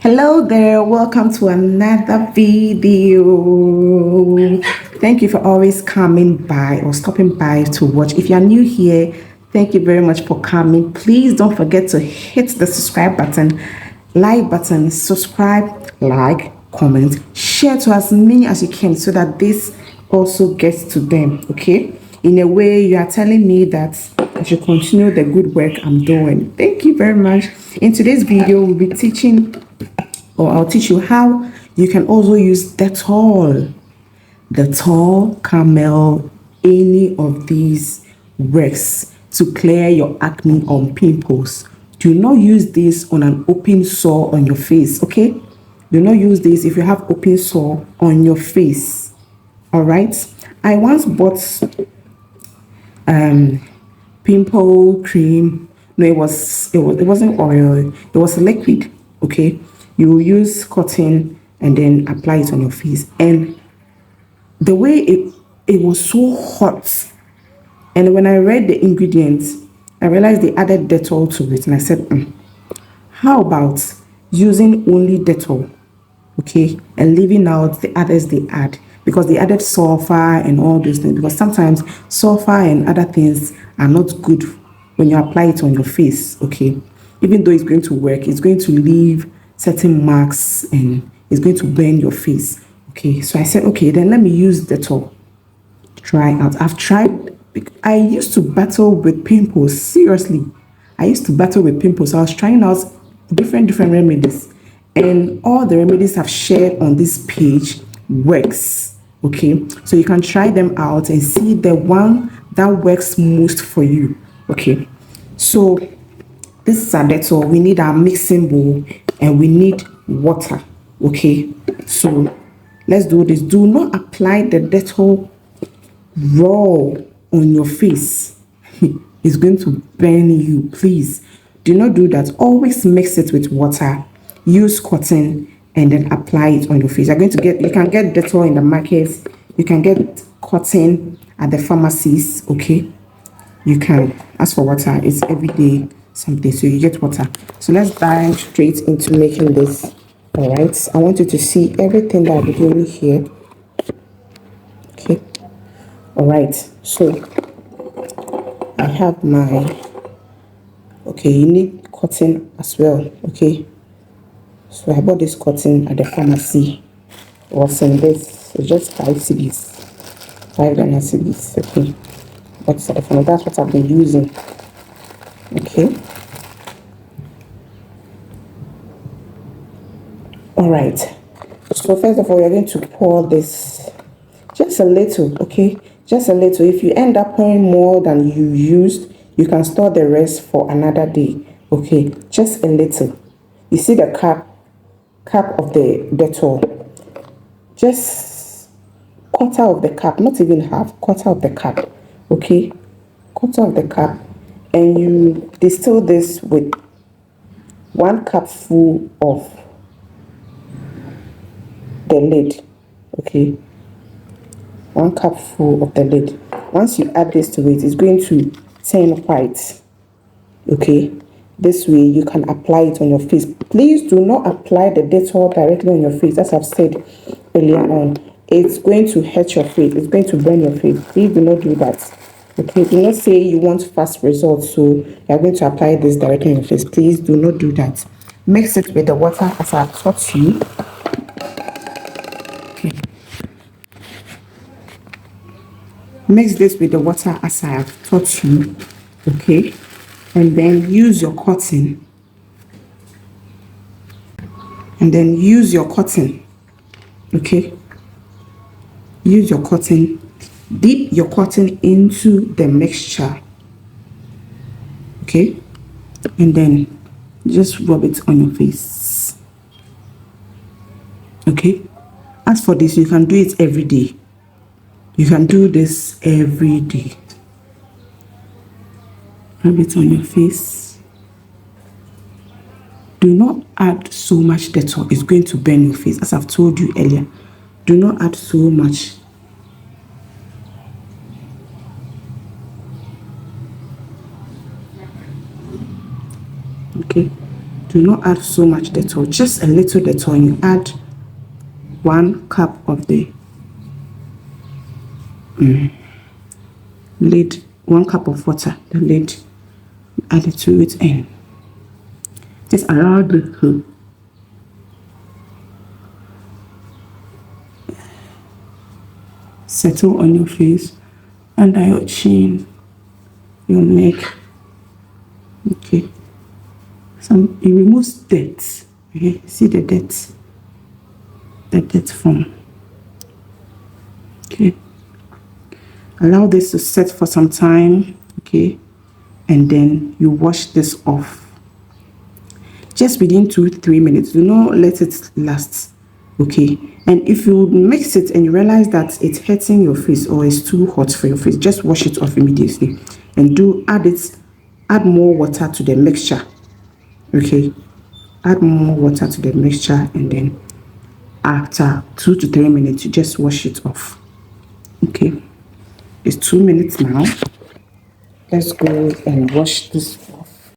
Hello there, welcome to another video. Thank you for always coming by or stopping by to watch. If you are new here, thank you very much for coming. Please don't forget to hit the subscribe button, like button, subscribe, like, comment, share to as many as you can so that this also gets to them, okay? In a way, you are telling me that I should continue the good work I'm doing. Thank you very much. In today's video, we'll be teaching, or I'll teach you how you can also use Dettol, Camel, any of these works to clear your acne or pimples. Do not use this on an open sore on your face, okay? Do not use this if you have open sore on your face. All right. I once bought pimple cream. No, it wasn't oil. It was liquid. Okay, you will use cotton and then apply it on your face. And the way it was so hot. And when I read the ingredients, I realized they added Dettol to it, and I said, how about using only Dettol, okay, and leaving out the others they add, because they added sulfur and all those things, because sometimes sulfur and other things are not good when you apply it on your face, okay? Even though it's going to work, it's going to leave certain marks and it's going to burn your face, okay? So I said, okay, then let me use Dettol. Try out. I've tried. I used to battle with pimples. Seriously, I used to battle with pimples. I was trying out different remedies, and all the remedies I've shared on this page works. Okay, so you can try them out and see the one that works most for you. Okay, so this is our Dettol. We need our mixing bowl and we need water. Okay, so let's do this. Do not apply the Dettol raw on your face. It's going to burn you. Please do not do that. Always mix it with water, use cotton, and then apply it on your face. You can get Dettol in the markets, you can get cotton at the pharmacies, okay? You can. As for water, it's everyday something, so you get water. So let's dive straight into making this. All right, I want you to see everything that I'll be doing here. Okay. All right, so I have my, okay, you need cotton as well, okay? So I bought this cotton at the pharmacy. It was in this, it's just 5 cedis, 5 Ghana cedis, okay? That's what I've been using, okay? All right, so first of all, you're going to pour this, just a little, okay? Just a little. If you end up pouring more than you used, you can store the rest for another day. Okay, just a little. You see the cap of the Dettol. Just quarter of the cup, not even half, quarter of the cup. Okay, quarter of the cup, and you distill this with 1 cup full of the lid. Okay. 1 cup full of the lid. Once you add this to it, it's going to turn white. Okay, this way you can apply it on your face. Please do not apply the Dettol directly on your face. As I've said earlier on, it's going to hurt your face, it's going to burn your face. Please do not do that. Okay, do not say you want fast results, so you're going to apply this directly on your face. Please do not do that. Mix it with the water as I've taught you. Okay. Mix this with the water as I have taught you, okay? And then use your cotton. Okay? Use your cotton. Dip your cotton into the mixture, okay? And then just rub it on your face, okay? As for this, you can do it every day. You can do this every day. Rub it on your face. Do not add so much Dettol. It's going to burn your face, as I've told you earlier. Do not add so much. Okay. Do not add so much Dettol, just a little Dettol. You add 1 cup of the lid, 1 cup of water, the lid, add it to it, and just allow the settle on your face, under your chin, your neck. Okay, it removes dirt. Okay, see the dirt from. Okay, allow this to set for some time. Okay, and then you wash this off just within 2-3 minutes. Do not let it last. Okay, and if you mix it and you realize that it's hurting your face or it's too hot for your face, just wash it off immediately and add more water to the mixture. Okay, add more water to the mixture, and then after 2 to 3 minutes you just wash it off. Okay, it's 2 minutes now. Let's go and wash this off.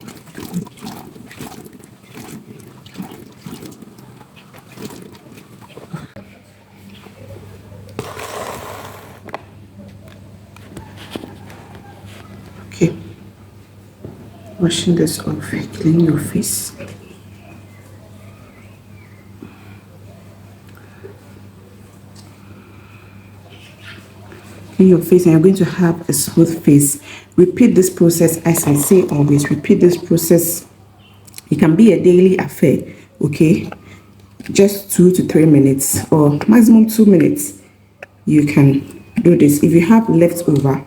Okay, washing this off, clean your face. Clean your face, and you're going to have a smooth face. Repeat this process, as I say always. Repeat this process. It can be a daily affair. Okay, just 2 to 3 minutes or maximum 2 minutes. You can do this. If you have leftover,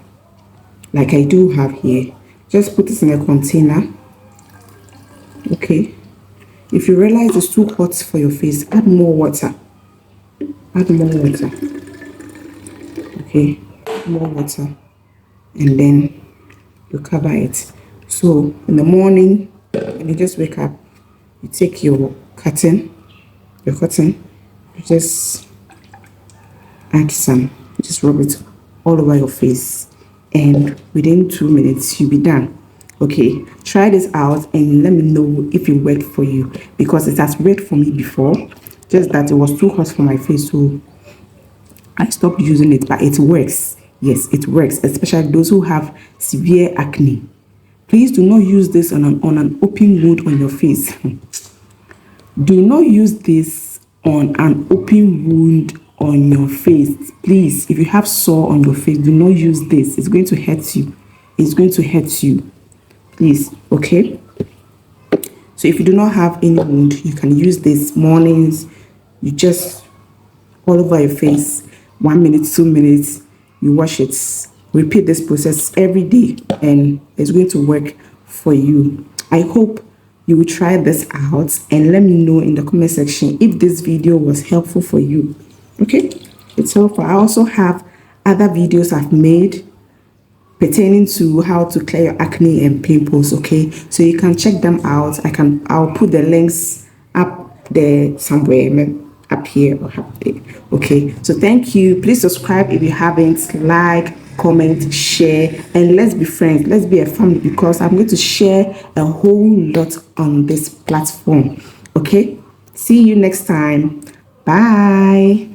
like I do have here, just put this in a container. Okay, if you realize it's too hot for your face, add more water. Add more water. Okay, more water, and then you cover it. So in the morning, when you just wake up, you take your cotton, you just add some, just rub it all over your face, and within 2 minutes you'll be done. Okay, try this out and let me know if it worked for you, because it has worked for me before, just that it was too hot for my face, so I stopped using it. But it works. Yes, it works, especially those who have severe acne. Please do not use this on an open wound on your face. Do not use this on an open wound on your face. Please, if you have sore on your face, do not use this. It's going to hurt you. It's going to hurt you. Please, okay? So if you do not have any wound, you can use this mornings. You just all over your face, 1 minute, 2 minutes, you wash it. Repeat this process every day, and it's going to work for you. I hope you will try this out and let me know in the comment section if this video was helpful for you. Okay, it's helpful. I also have other videos I've made pertaining to how to clear your acne and pimples. Okay, so you can check them out. I'll put the links up there somewhere, up here or up there. Okay, so thank you. Please subscribe if you haven't. Like, comment, share, and let's be friends. Let's be a family, because I'm going to share a whole lot on this platform. Okay, see you next time. Bye.